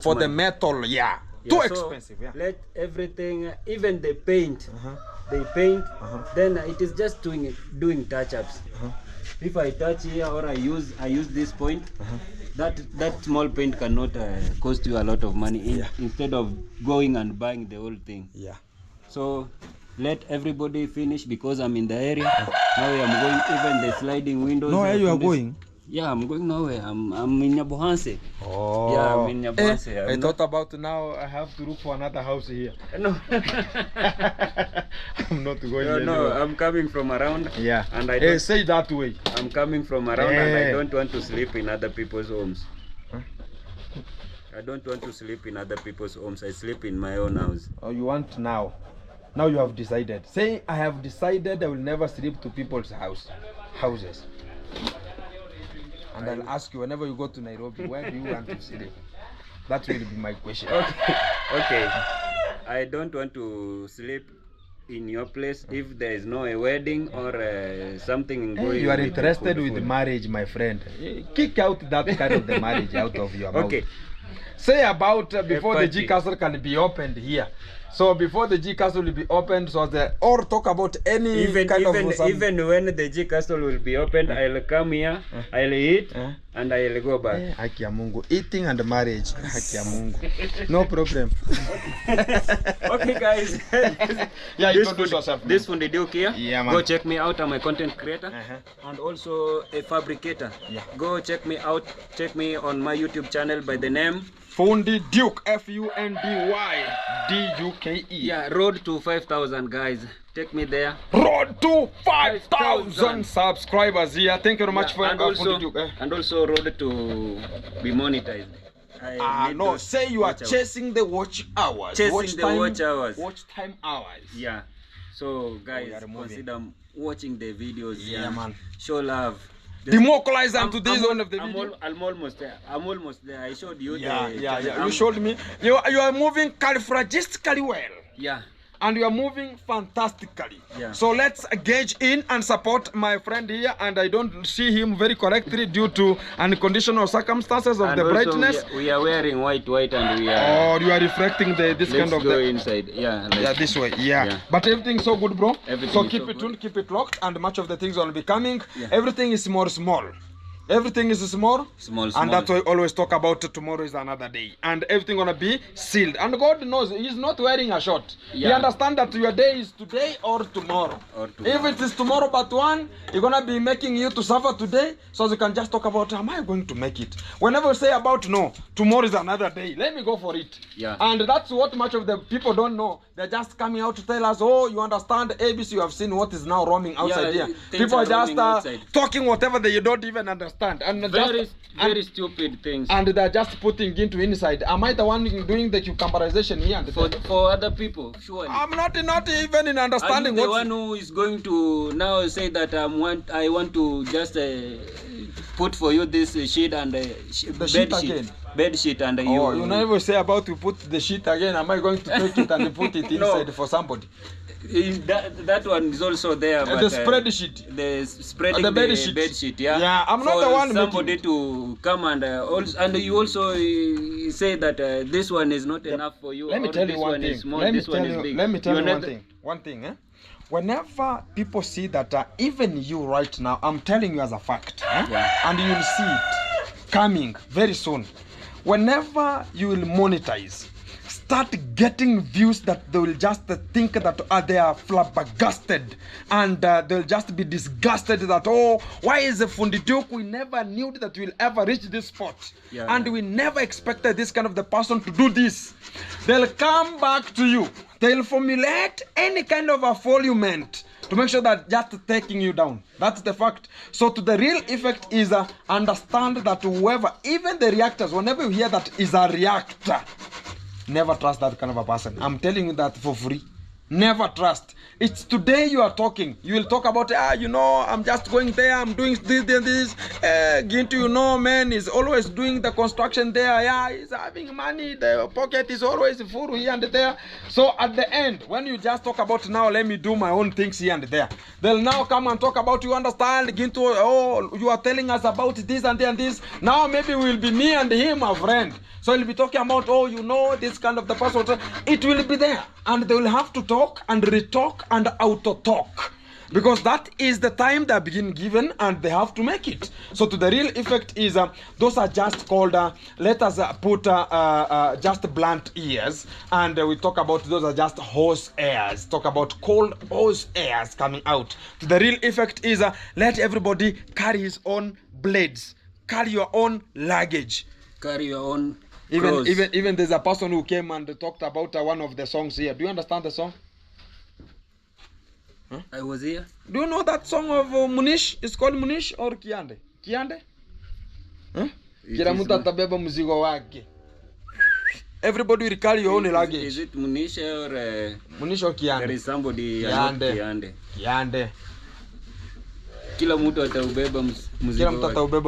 For the metal, too expensive. Let everything, even the paint, they paint. Then it is just doing touch-ups. If I touch here or I use this point, that small paint cannot cost you a lot of money instead of going and buying the whole thing. So let everybody finish because I'm in the area. Now I am going even the sliding windows. No, where you are going? Yeah, I'm going nowhere. I'm in Nyabohanse. Oh. Yeah, I'm in Nyabohanse. I thought about now I have to look for another house here. No. I'm not going No, I'm coming from around. Yeah. And I don't, say that way. I'm coming from around and I don't want to sleep in other people's homes. I don't want to sleep in other people's homes. I sleep in my own house. Oh, you want now? Now you have decided. Say, I have decided I will never sleep to people's houses. And I'll ask you whenever you go to Nairobi, where do you want to sleep? That will be my question. Okay. I don't want to sleep in your place if there is no a wedding or something going. You are interested with marriage, my friend. Kick out that kind of the marriage out of your mouth. Okay. Say about before the G Castle can be opened here. So before the G Castle will be opened, or talk about any even when the G Castle will be opened, I'll come here, I'll eat, and I'll go back. Haki ya Mungu. Eating and marriage. Haki ya Mungu. No problem. Okay, guys. This Fundi Duke here. Yeah, man. Go check me out. I'm a content creator and also a fabricator. Go check me out. Check me on my YouTube channel by the name Fundi Duke, FUNDYDUKE. Yeah, road to 5,000, guys. Take me there. Road to 5,000 subscribers here. Thank you very much for Fundi Duke. And also road to be monetized. No, say you are chasing the watch hours. Watch hours. Watch time hours. Yeah. So guys, consider watching the videos. Yeah, man. Show love. Democratize them to this one of the video. I'm almost there. I showed you. Yeah. You showed me. You are moving califragistically well. Yeah. And you are moving fantastically. Yeah. So let's engage in and support my friend here. And I don't see him very correctly due to unconditional circumstances of the brightness. We are wearing white and we are. Oh, you are reflecting this kind of. Let's go inside. Yeah. This way. Yeah. But everything's so good, bro. So keep it tuned, keep it locked, and much of the things will be coming. Yeah. Everything is small. Everything is small, and that's why I always talk about tomorrow is another day, and everything gonna be sealed. And God knows He's not wearing a shot. He understands that your day is today or tomorrow. If it is tomorrow but one, He's gonna be making you to suffer today, so you can just talk about, am I going to make it? Whenever you say about no, tomorrow is another day. Let me go for it. Yeah. And that's what much of the people don't know. They're just coming out to tell us, oh, you understand ABC, you have seen what is now roaming outside here. People are just talking whatever that you don't even understand. And very stupid things. And they're just putting into inside. Am I the one doing the cucumberization here? For other people, surely. I'm not even in understanding. Are you the one who is going to now say that I want to just put for you this sheet and bed sheet and you never say about to put the sheet again. Am I going to take it and put it inside for somebody? That one is also there. But, the spread sheet. The spreading the bed sheet. Yeah, I'm not the one somebody to come and you also say that this one is not enough for you. Let me tell you one thing. Let me tell you one thing. Whenever people see that even you right now, I'm telling you as a fact, and you'll see it coming very soon. Whenever you will monetize, start getting views that they will just think that they are flabbergasted, and they'll just be disgusted that, oh, why is a Fundi Duke? We never knew that we'll ever reach this spot, and we never expected this kind of the person to do this. They'll come back to you. They'll formulate any kind of a volument to make sure that just taking you down. That's the fact. So to the real effect is understand that whoever, even the reactors, whenever you hear that is a reactor, never trust that kind of a person. I'm telling you that for free. Never trust. It's today you are talking. You will talk about, you know, I'm just going there, I'm doing this. Gintu, you know, man, is always doing the construction there. Yeah, he's having money. The pocket is always full here and there. So at the end, when you just talk about now, let me do my own things here and there, they'll now come and talk about, you understand, Gintu, oh, you are telling us about this and this. Now maybe will be me and him, a friend. So he'll be talking about, oh, you know, this kind of the person. It will be there. And they will have to talk and re-talk and auto-talk. Because that is the time they begin given and they have to make it. So to the real effect is, those are just called, let us put just blunt ears. And we talk about those are just horse airs. Talk about cold horse airs coming out. To the real effect is, let everybody carry his own blades. Carry your own luggage. Carry your own Even there's a person who came and talked about one of the songs here. Do you understand the song? Huh? I was here. Do you know that song of Munish? It's called Munish or Kiande? Kiande? Huh? Kila mtu atabeba mzigo wake. Everybody will carry your own luggage. Is it Munish or Munish or Kiande? There is somebody Kiande. Kiande. Kila mtu ataubeba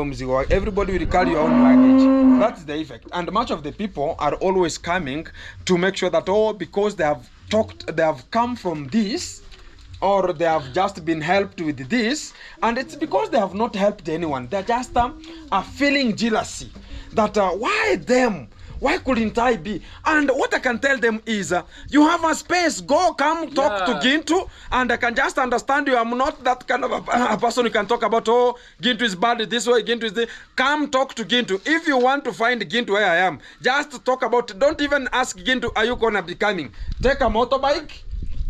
mzigo wake. Everybody will carry your own luggage. That's the effect. And much of the people are always coming to make sure that, oh, because they have come from this, or they have just been helped with this, and it's because they have not helped anyone. They're just are feeling jealousy that why them? Why couldn't I be? And what I can tell them is, you have a space. Go, come, talk to Gintu, and I can just understand you. I'm not that kind of a person who can talk about, oh, Gintu is bad this way, Gintu is this. Come talk to Gintu. If you want to find Gintu where I am, just talk about, don't even ask Gintu, are you going to be coming? Take a motorbike,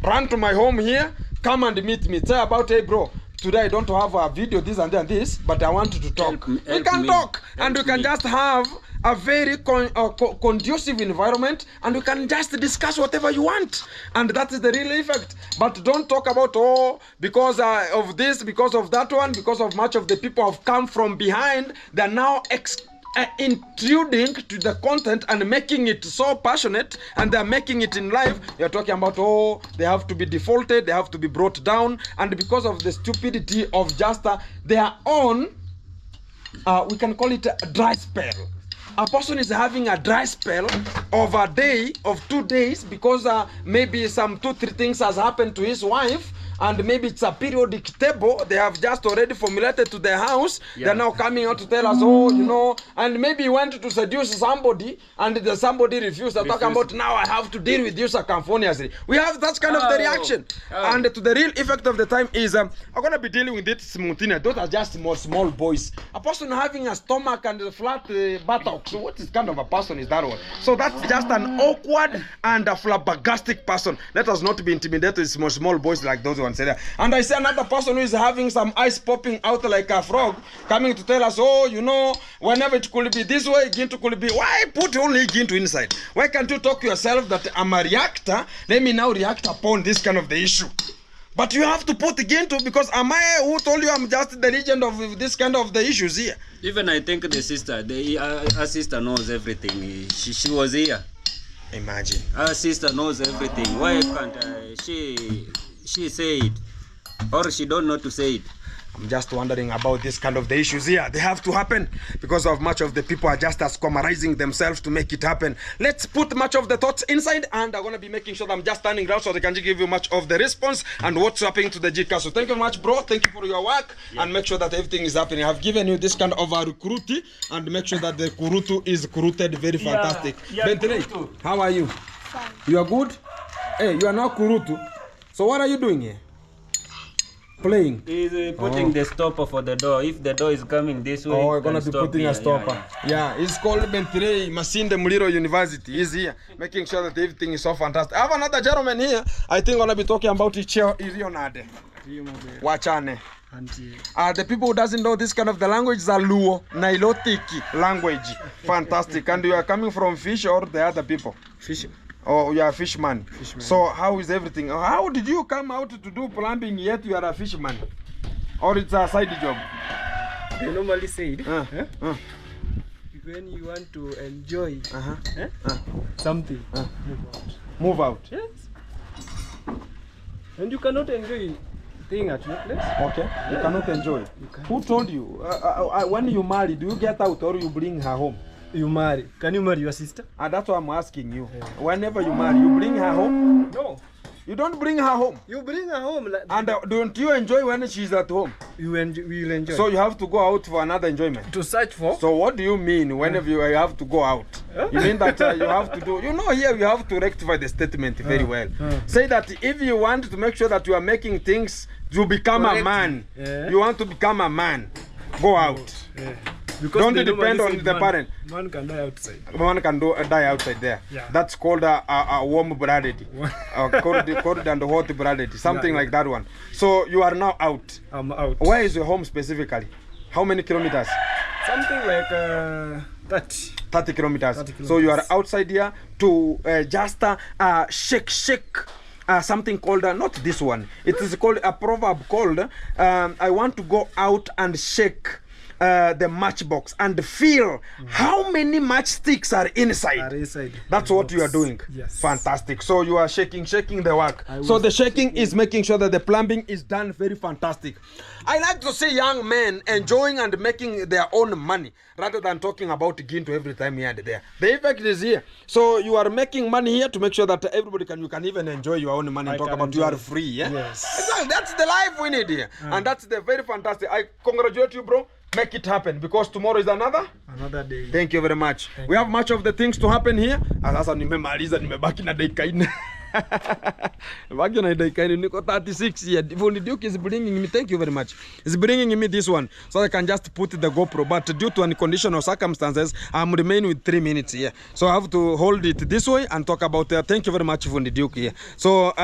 run to my home here, come and meet me. Say about, hey, bro, today I don't have a video, this and this, but I want to talk. We can talk, and we can just have a very conducive environment, and we can just discuss whatever you want, and that is the real effect. But don't talk about, oh, because of this, because of that one, because of much of the people have come from behind, they're now intruding to the content and making it so passionate, and they're making it in live. You're talking about, oh, they have to be defaulted, they have to be brought down, and because of the stupidity of just their own, we can call it a dry spell. A person is having a dry spell of a day, of 2 days, because maybe some 2-3 things has happened to his wife, and maybe it's a periodic table they have just already formulated to their house. They're now coming out to tell us, oh, you know, and maybe he went to seduce somebody, and the somebody refused. They're talking about, now I have to deal with you circumphoniously. We have that kind of the reaction. And to the real effect of the time is, I'm going to be dealing with it smoothly. Those are just small boys. A person having a stomach and a flat buttocks. So what kind of a person is that one? So that's just an awkward and a flabbergastic person. Let us not be intimidated with small boys like those ones. And I see another person who is having some eyes popping out like a frog, coming to tell us, oh, you know, whenever it could be this way, Gintu could be, why put only Gintu inside? Why can't you talk to yourself that I'm a reactor, let me now react upon this kind of the issue? But you have to put Gintu, because am I who told you I'm just the legend of this kind of the issues here? Even I think the sister, our sister knows everything. She was here. Imagine. Our sister knows everything. Why can't she say it, or she don't know to say it? I'm just wondering about this kind of the issues here. They have to happen because of much of the people are just squamarizing themselves to make it happen. Let's put much of the thoughts inside, and I'm going to be making sure that I'm just standing around so they can give you much of the response and what's happening to the GCAS. So thank you very much, bro. Thank you for your work, and make sure that everything is happening. I've given you this kind of a recruit, and make sure that the kurutu is recruited very fantastic. Bentley, how are you? Fine. You are good? Hey, you are now kurutu. So what are you doing here? Playing. He's putting the stopper for the door. If the door is coming this way, we're gonna be putting a stopper. Yeah, it's called Bentley Masinde Muliro University. He's here, making sure that everything is so fantastic. I have another gentleman here. I think we're gonna be talking about Irionade. Wachane. The people who doesn't know this kind of the language is a Luo, Nilotic language. Fantastic. And you are coming from fish or the other people? Fish. Oh, you are a fisherman. So how is everything? How did you come out to do plumbing yet you are a fisherman? Or it's a side job? They normally say it. When you want to enjoy something, move out. Move out? Yes. And you cannot enjoy thing at your place. Okay, you cannot enjoy. Who told you? When you marry, do you get out or you bring her home? You marry. Can you marry your sister? That's what I'm asking you. Yeah. Whenever you marry, you bring her home? No. You don't bring her home? You bring her home. And don't you enjoy when she's at home? You will enjoy. So you have to go out for another enjoyment? To search for? So what do you mean whenever you have to go out? You mean that you have to do, you know, here you have to rectify the statement very well. Say that if you want to make sure that you are making things to become a man, you want to become a man, go out. Because don't depend on the parent. Man can die outside. Man can die outside there. Yeah. That's called a warm-blooded. Cold and hot-blooded. Something like that one. So you are now out. I'm out. Where is your home specifically? How many kilometers? Something like 30. 30 kilometers. 30 kilometers. So you are outside here to just shake. Something called, not this one. It is called a proverb called, I want to go out and shake the matchbox and feel how many matchsticks are inside. That's what you are doing. Yes. Fantastic. So you are shaking the work. So the shaking is making sure that the plumbing is done very fantastic. I like to see young men enjoying and making their own money rather than talking about Ginto every time here and there. The effect is here. So you are making money here to make sure that everybody you can even enjoy your own money and talk about you are free. Yeah? Yes. Exactly. That's the life we need here. And that's the very fantastic. I congratulate you, bro. Make it happen because tomorrow is another day. Thank you very much. We have much of the things to happen here. Sasa nimemaliza nimebaki na dakika 4. Baki na dakika 4 niko 36 here. Fundi Duke is bringing me, thank you very much. He's bringing me this one so I can just put the GoPro, but due to unconditional circumstances I'm remaining with 3 minutes here. So I have to hold it this way and talk about thank you very much Fundi Duke here. So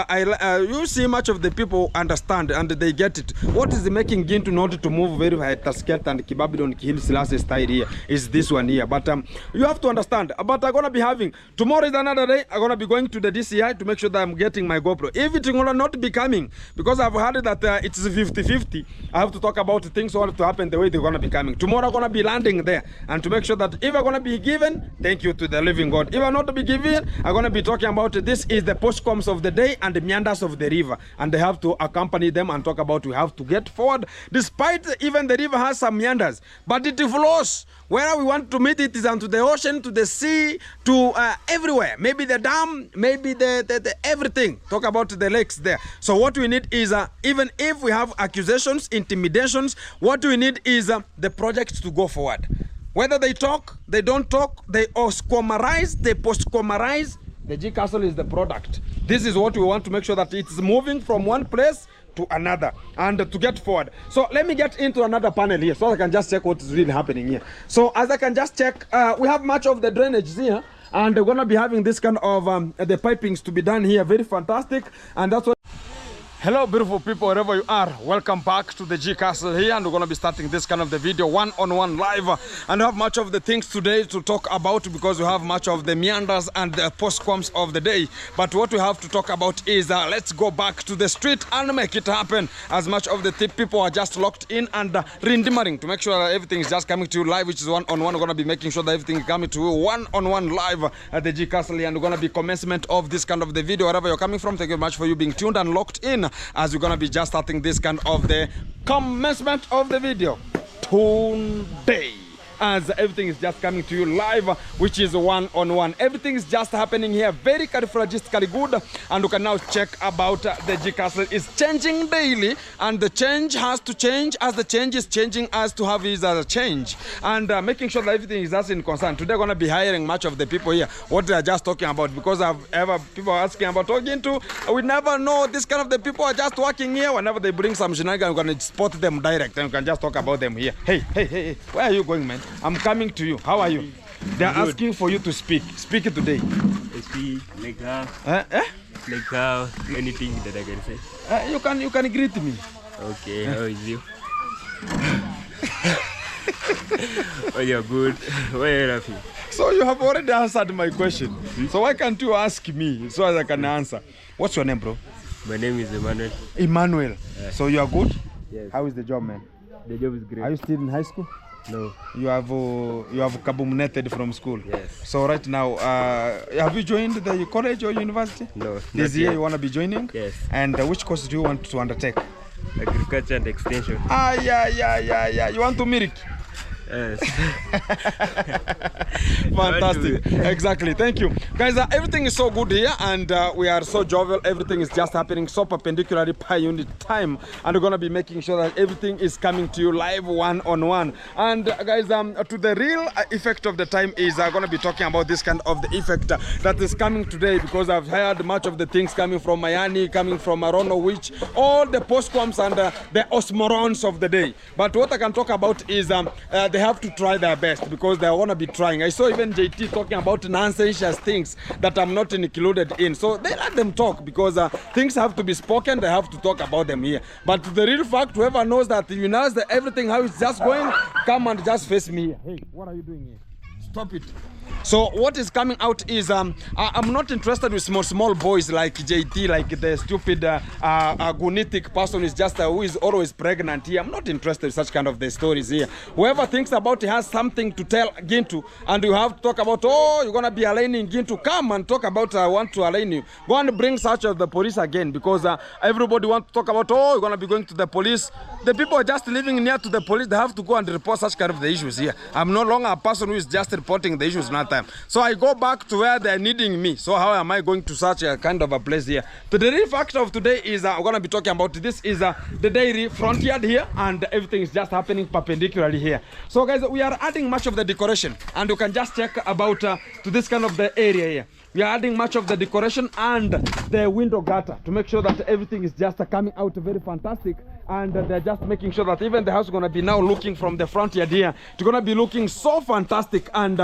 you see much of the people understand and they get it. What is making Ginto not to move very high Tasket and Kibabidon Kihil Selassie style here is this one here. But you have to understand. But I'm gonna be having tomorrow is another day. I'm gonna be going to the DCI to make sure that I'm getting my GoPro. If it will not be coming, because I've heard that it's 50-50, I have to talk about things all to happen the way they're gonna be coming. Tomorrow I'm gonna be landing there and to make sure that if I'm gonna be given, thank you to the living God. If I'm not to be given, I'm gonna be talking about this is the postcoms of the day and the meanders of the river, and they have to accompany them and talk about we have to get forward despite even the river has some meanders, but it flows. Where we want to meet it is onto the ocean, to the sea, to everywhere. Maybe the dam, maybe the everything. Talk about the lakes there. So what we need is, even if we have accusations, intimidations, what we need is the project to go forward. Whether they talk, they don't talk, they oscomarize, they postcomarize, the G Castle is the product. This is what we want to make sure that it's moving from one place to another and to get forward. So let me get into another panel here so I can just check what is really happening here. So as I can just check, we have much of the drainage here and we're gonna be having this kind of the pipings to be done here. Very fantastic. And that's what. Hello beautiful people wherever you are, welcome back to the G Castle here, and we're going to be starting this kind of the video one-on-one live, and we have much of the things today to talk about because we have much of the meanders and the postcoms of the day. But what we have to talk about is let's go back to the street and make it happen. As much of the people are just locked in and rindimering to make sure that everything is just coming to you live, which is one-on-one. We're going to be making sure that everything is coming to you one-on-one live at the G Castle here, and we're going to be commencement of this kind of the video wherever you're coming from. Thank you very much for you being tuned and locked in, as we're gonna be just starting this kind of the commencement of the video today, as everything is just coming to you live, which is one-on-one. Everything is just happening here very characteristically good, and you can now check about the G Castle is changing daily, and the change has to change as the change is changing as to have is a change, and making sure that everything is just in concern. Today we're going to be hiring much of the people here what they are just talking about, because people are asking about talking to, we never know this kind of the people are just working here. Whenever they bring some shenanigans, we're going to spot them direct and we can just talk about them here. Hey, where are you going, man? I'm coming to you. How are you? They're asking for you to speak. Speak it today. Speak like how? Like how? Anything that I can say? You can greet me. Okay, how is you? Oh, you're good. Why are you laughing? So you have already answered my question. So why can't you ask me so as I can answer? What's your name, bro? My name is Emmanuel. Emmanuel. So you are good? Yes. How is the job, man? The job is great. Are you still in high school? No. You have kabumneted from school. Yes. So right now, have you joined the college or university? No. This year you want to be joining? Yes. And which course do you want to undertake? Agriculture and extension. Yeah. You want to milk? Yes. Fantastic. Exactly. Thank you. Guys, everything is so good here and we are so jovial. Everything is just happening so perpendicularly per unit time. And we're going to be making sure that everything is coming to you live one-on-one. And guys, to the real effect of the time is going to be talking about this kind of the effect that is coming today, because I've heard much of the things coming from Miami, coming from I don't know which, all the postcoms and the osmorons of the day. But what I can talk about is they have to try their best, because they want to be trying. I saw even JT talking about nonsensical things that I'm not included in. So they let them talk, because things have to be spoken. They have to talk about them here. But the real fact, whoever knows that you know everything how it's just going, come and just face me here. Hey, what are you doing here? Stop it. So what is coming out is I'm not interested with small boys like JT, like the stupid gunitic person is just who is always pregnant here. I'm not interested in such kind of the stories here. Whoever thinks about it has something to tell Gintu, and you have to talk about, oh, you're gonna be aligning Gintu, come and talk about I want to align you. Go and bring such of the police again, because everybody wants to talk about, oh, you're gonna be going to the police. The people are just living near to the police. They have to go and report such kind of the issues here. I'm no longer a person who is just reporting the issues not time. So I go back to where they're needing me. So how am I going to such a kind of a place here? But the real fact of today is we're going to be talking about this is the dairy frontier here, and everything is just happening perpendicularly here. So guys, we are adding much of the decoration, and you can just check about to this kind of the area here. We are adding much of the decoration and the window gutter to make sure that everything is just coming out very fantastic. And they're just making sure that even the house is going to be now looking from the front yard here. It's going to be looking so fantastic, and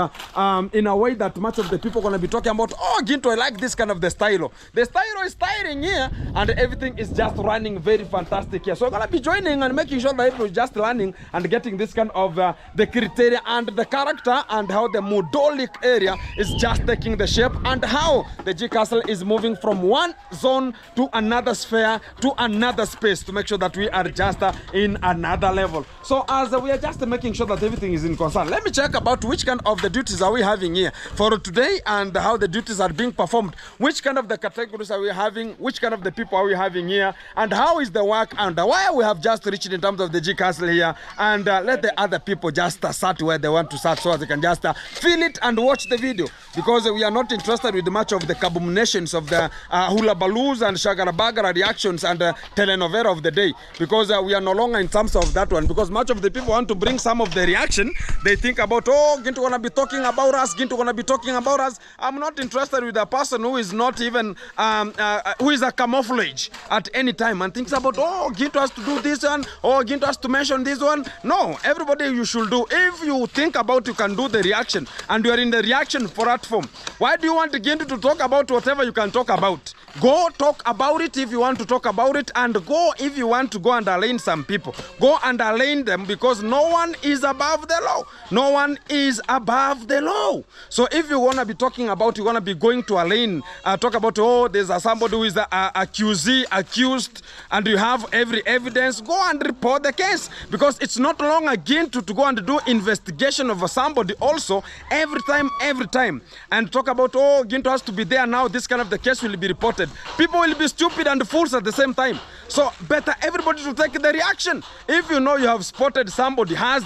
in a way that much of the people are going to be talking about, oh, Ginto, I like this kind of the stylo. The stylo is styling here, and everything is just running very fantastic here. So I'm going to be joining and making sure that everyone is just learning and getting this kind of the criteria and the character, and how the Modolic area is just taking the shape, and how the G Castle is moving from one zone to another sphere to another space, to make sure that we are just in another level. So as we are just making sure that everything is in concern, let me check about which kind of the duties are we having here for today, and how the duties are being performed, which kind of the categories are we having, which kind of the people are we having here, and how is the work, and why we have just reached in terms of the G Castle here, and let the other people just start where they want to start, so they can just feel it and watch the video, because we are not interested with much of the kaboom of the hula baloos and shagara reactions and telenovela of the day, because we are no longer in terms of that one, because much of the people want to bring some of the reaction. They think about, oh, Ginto gonna be talking about us, Ginto gonna be talking about us. I'm not interested with a person who is not even who is a camouflage at any time and thinks about, oh, Ginto has to do this one, oh, Ginto has to mention this one. No, everybody you should do. If you think about you can do the reaction and you are in the reaction platform, why do you want Ginto to talk about whatever you can talk about? Go talk about it if you want to talk about it, and go if you want to go and align some people. Go and align them, because no one is above the law. No one is above the law. So if you want to be talking about, you want to be going to align, talk about, oh, there's somebody who is accused, and you have every evidence, go and report the case, because it's not long again to go and do investigation of somebody also every time, and talk about, oh, Ginto has to be there now, this kind of the case will be reported. People will be stupid and fools at the same time. So better everybody to take the reaction. If you know you have spotted somebody has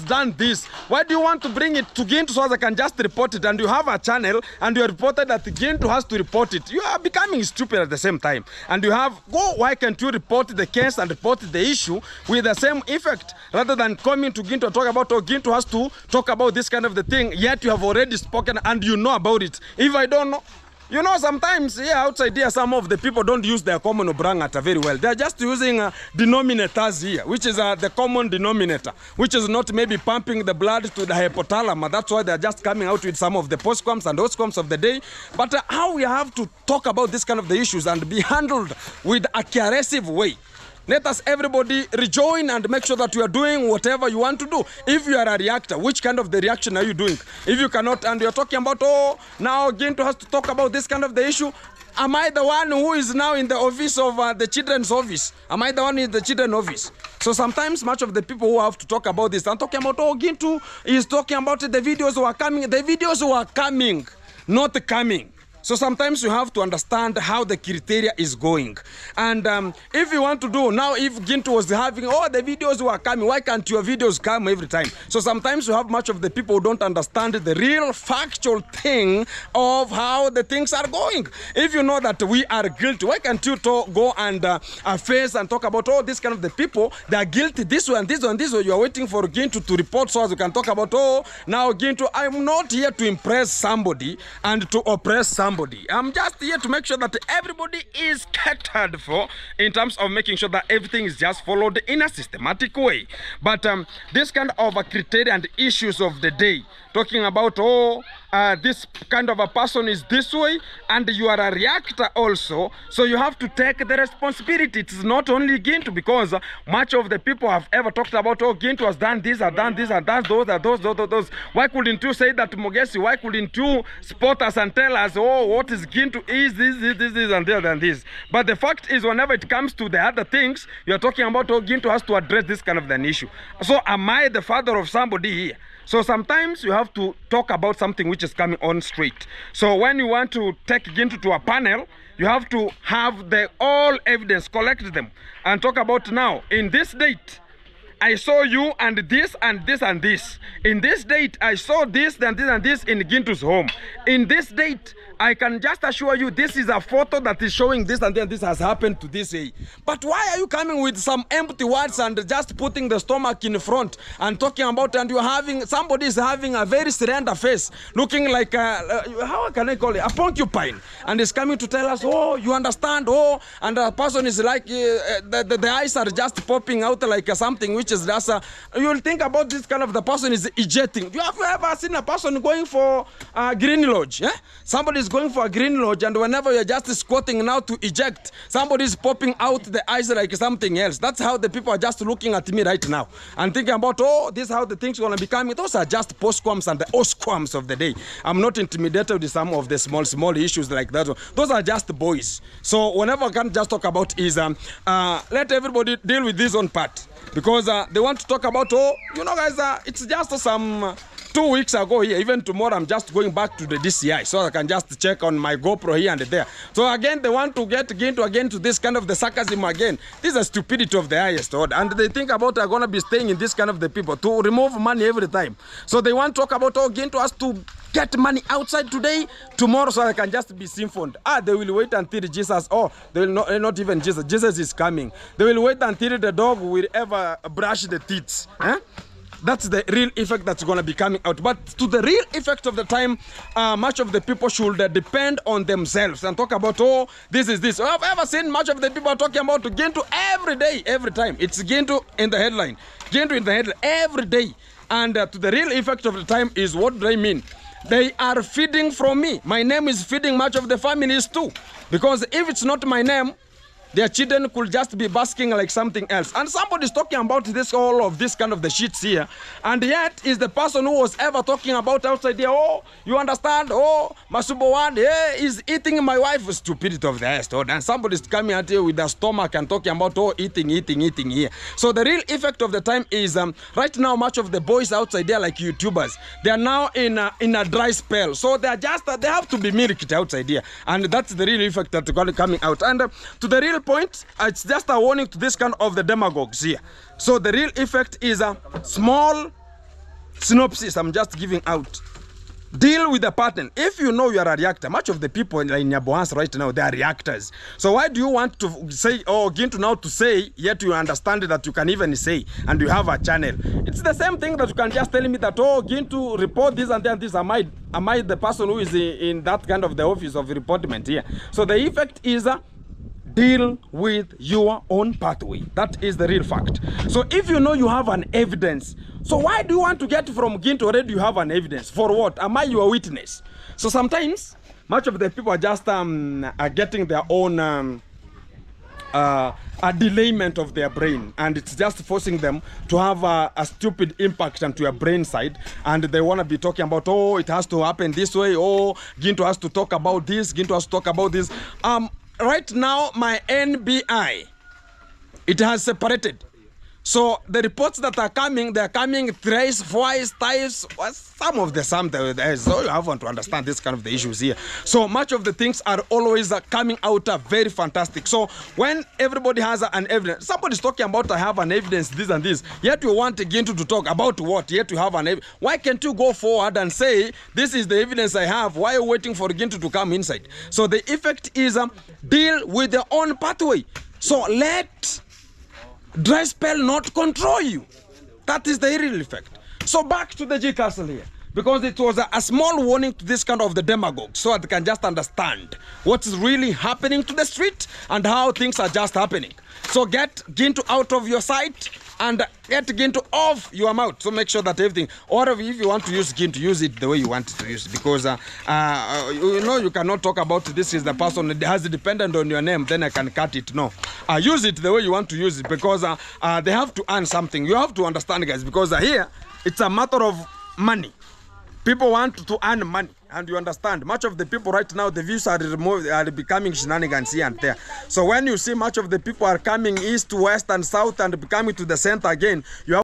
done this, why do you want to bring it to Ginto so they can just report it, and you have a channel and you are reported that Ginto has to report it? You are becoming stupid at the same time. And you have, why can't you report the case and report the issue with the same effect, rather than coming to Ginto talk about, oh, Ginto has to talk about this kind of the thing, yet you have already spoken and you know about it. If I don't know, you know, sometimes here outside here, some of the people don't use their common obrangata very well. They're just using denominators here, which is the common denominator, which is not maybe pumping the blood to the hypothalamus. That's why they're just coming out with some of the postcoms and oscoms of the day. But how we have to talk about this kind of the issues and be handled with a cohesive way. Let us everybody rejoin and make sure that you are doing whatever you want to do. If you are a reactor, which kind of the reaction are you doing? If you cannot, and you're talking about, oh, now Ginto has to talk about this kind of the issue, am I the one who is now in the office of the children's office? Am I the one in the children's office? So sometimes much of the people who have to talk about this, I'm talking about, oh, Gintu is talking about the videos who are coming. The videos who are coming, not coming. So sometimes you have to understand how the criteria is going. And if you want to do, now if Gintu was having, oh, the videos were coming, why can't your videos come every time? So sometimes you have much of the people who don't understand the real factual thing of how the things are going. If you know that we are guilty, why can't you go and face and talk about, oh, this kind of the people, they are guilty this way and this way and this way. You are waiting for Gintu to report so as you can talk about, oh, now Gintu, I'm not here to impress somebody and to oppress somebody. I'm just here to make sure that everybody is catered for in terms of making sure that everything is just followed in a systematic way. But this kind of criteria and issues of the day, talking about, oh, this kind of a person is this way and you are a reactor also, so you have to take the responsibility. It's not only Gintu, because much of the people have ever talked about, oh, Gintu has done this, has done this, and those. Why couldn't you say that, Mogesi? Why couldn't you spot us and tell us, oh, what is Gintu is this and that and this? But the fact is, whenever it comes to the other things, you're talking about, oh, Gintu has to address this kind of an issue. So am I the father of somebody here? So sometimes you have to talk about something which is coming on straight. So when you want to take Gintu to a panel, you have to have the all evidence, collect them, and talk about, now, in this date, I saw you and this and this and this. In this date, I saw this and this and this in Gintu's home. In this date, I can just assure you this is a photo that is showing this and this has happened to this day. But why are you coming with some empty words and just putting the stomach in front and talking about, and you're having, somebody is having a very surrender face, looking like a, how can I call it, a porcupine, and is coming to tell us, oh, you understand, oh, and the person is like, the eyes are just popping out like something which is just, you'll think about this kind of, the person is ejecting. You have ever seen a person going for a green lodge? Somebody is going for a green lodge, and whenever you're just squatting now to eject, somebody is popping out the eyes like something else. That's how the people are just looking at me right now and thinking about, oh, this is how the things are going to be coming. Those are just postquams and the osquams of the day. I'm not intimidated with some of the small issues like that. Those are just boys. So whenever I can just talk about is, let everybody deal with this own part, because they want to talk about, oh, you know, guys, it's just some 2 weeks ago here. Even tomorrow I'm just going back to the DCI so I can just check on my GoPro here and there. So again, they want to get again to this kind of the sarcasm again. This is a stupidity of the highest order, and they think about are going to be staying in this kind of the people to remove money every time. So they want to talk about, oh, again to us to get money outside today, tomorrow, so I can just be symphoned. They will wait until Jesus, they will not even Jesus. Jesus is coming. They will wait until the dog will ever brush the teeth. That's the real effect that's going to be coming out. But to the real effect of the time, much of the people should depend on themselves and talk about, oh, this is this. I've ever seen much of the people talking about Gintu every day, every time. It's Gintu in the headline. Gintu in the headline every day. And to the real effect of the time is, what do I mean? They are feeding from me. My name is feeding much of the families too. Because if it's not my name, their children could just be basking like something else. And somebody's talking about this, all of this kind of the shits here. And yet is the person who was ever talking about outside here, oh, you understand, oh, Masubo one, is eating my wife. Stupidity of the highest order. And somebody's coming out here with their stomach and talking about, oh, eating here. So the real effect of the time is, right now, much of the boys outside there, like YouTubers, they are now in a dry spell. So they are just, they have to be milked outside here. And that's the real effect that's going to coming out. And to the real point, it's just a warning to this kind of the demagogues here. So the real effect is a small synopsis I'm just giving out. Deal with the pattern. If you know you are a reactor, much of the people in Nyaboans right now, they are reactors. So why do you want to say, oh, Gintu now to say, yet you understand that you can even say, and you have a channel? It's the same thing that you can just tell me that, oh, Gintu report this and this. Am I the person who is in that kind of the office of reportment here? So the effect is deal with your own pathway. That is the real fact. So if you know you have an evidence, so why do you want to get from Gintu already you have an evidence? For what? Am I your witness? So sometimes, much of the people are just are getting their own a delayment of their brain, and it's just forcing them to have a stupid impact onto your brain side, and they want to be talking about, oh, it has to happen this way, oh, Ginto has to talk about this, Ginto has to talk about this. Right now, my NBI, it has separated. So the reports that are coming, they're coming thrice, twice, some of the so you have to understand this kind of the issues here. So much of the things are always coming out very fantastic. So when everybody has an evidence, somebody's talking about I have an evidence, this and this, yet you want Ginto to talk about what? Yet you have an evidence. Why can't you go forward and say, this is the evidence I have? Why are you waiting for Ginto to come inside? So the effect is deal with their own pathway. So let dry spell not control you. That is the real effect. So back to the G Castle here, because it was a small warning to this kind of the demagogues, so they can just understand what's really happening to the street and how things are just happening. So get Ginto out of your sight and get Ginto off your mouth. So make sure that everything, or if you want to use Ginto, use it the way you want to use it, because you know you cannot talk about this is the person that has dependent on your name, then I can cut it. No, use it the way you want to use it, because they have to earn something. You have to understand, guys, because here it's a matter of money. People want to earn money, and you understand, much of the people right now, the views are removed, are becoming shenanigans here and there. So when you see much of the people are coming east, west, and south, and becoming to the center again, you have